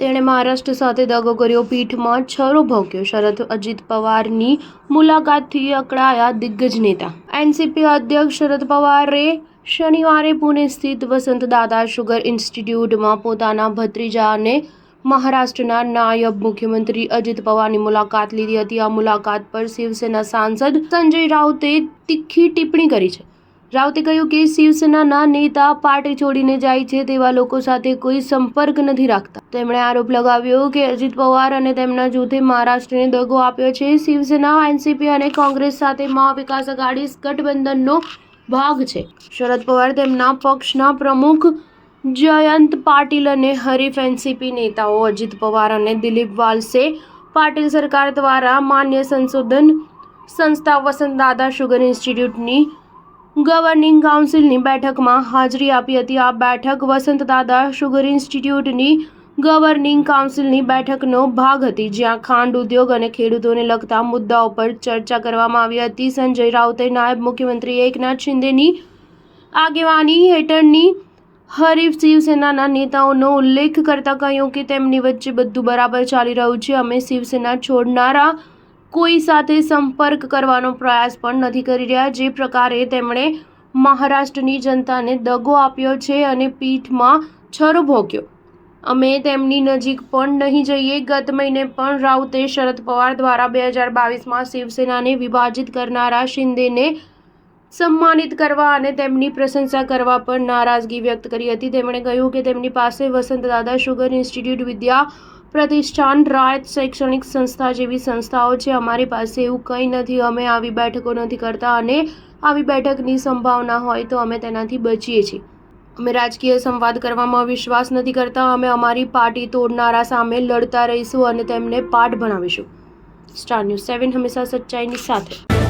તેણે મહારાષ્ટ્ર સાથે દગો કર્યો, પીઠમાં છરો ભોંક્યો. શરદ અજીત પવારની મુલાકાતથી અકળાયા દિગ્ગજ નેતા. એનસીપી અધ્યક્ષ શરદ પવારે શનિવારે પુણે સ્થિત વસંત દાદા શુગર ઇન્સ્ટિટ્યૂટમાં પોતાના ભત્રીજા અને મહારાષ્ટ્રના નાયબ મુખ્યમંત્રી અજીત પવારની મુલાકાત લીધી હતી. આ મુલાકાત પર શિવસેના સાંસદ સંજય રાઉતે તીખી ટિપ્પણી કરી છે. રાઉતે કહ્યું કે શિવસેનાના નેતા પાર્ટી છોડીને જાય છે તેવા લોકો સાથે કોઈ સંપર્ક નથી રાખતા. તેમણે આરોપ લગાવ્યો કે અજીત પવાર અને તેમના જૂથે મહારાષ્ટ્રને દગો આપ્યો છે. શિવસેના એનસીપી અને કોંગ્રેસ સાથે મહાવિકાસ આઘાડી ગઠબંધનનો ભાગ છે. શરદ પવાર તેમના પક્ષના પ્રમુખ જયંત પાટીલ અને હરીફ એનસીપી નેતાઓ અજીત પવાર અને દિલીપ વાલસે પાટીલ સરકાર દ્વારા માન્ય સંશોધન સંસ્થા વસંત દાદા શુગર ઇન્સ્ટિટ્યૂટની ગવર્નિંગ કાઉન્સિલની બેઠકમાં હાજરી આપી હતી. આ બેઠક વસંત દાદા શુગર ઇન્સ્ટિટ્યૂટની ગવર્નિંગ કાઉન્સિલની બેઠકનો ભાગ હતી, જ્યાં ખાંડ ઉદ્યોગ અને ખેડૂતોને લગતા મુદ્દાઓ પર ચર્ચા કરવામાં આવી હતી. સંજય રાઉતે નાયબ મુખ્યમંત્રી એકનાથ શિંદેની આગેવાની હેઠળની હરીફ શિવસેનાના નેતાઓનો ઉલ્લેખ કરતા કહ્યું કે તેમની વચ્ચે બધું બરાબર ચાલી રહ્યું છે. અમે શિવસેના છોડનારા કોઈ સાથે સંપર્ક કરવાનો પ્રયાસ પણ નથી કરી રહ્યા. જે પ્રકારે તેમણે મહારાષ્ટ્રની જનતાને દગો આપ્યો છે અને પીઠમાં છરો ભોંક્યો, અમે તેમની નજીક પણ નહીં જઈએ. ગત મહિને પણ રાઉતે શરદ પવાર દ્વારા 2022માં શિવસેનાને વિભાજિત કરનારા શિંદેને સન્માનિત કરવા અને તેમની પ્રશંસા કરવા પર નારાજગી વ્યક્ત કરી હતી. તેમણે કહ્યું કે તેમની પાસે વસંત દાદા શુગર ઇન્સ્ટિટ્યૂટ, વિદ્યા પ્રતિષ્ઠાન, રાયત શૈક્ષણિક સંસ્થા જેવી સંસ્થાઓ છે. અમારી પાસે એવું કંઈ નથી. અમે આવી બેઠકો નથી કરતા અને આવી બેઠકની સંભાવના હોય તો અમે તેનાથી બચીએ છીએ. અમે રાજકીય સંવાદ કરવામાં વિશ્વાસ નથી કરતા. અમે અમારી પાર્ટી તોડનારા સામે લડતા રહીશું અને તેમને પાઠ ભણાવીશું. સ્ટાર ન્યૂઝ 7 હંમેશા સચ્ચાઈની સાથે.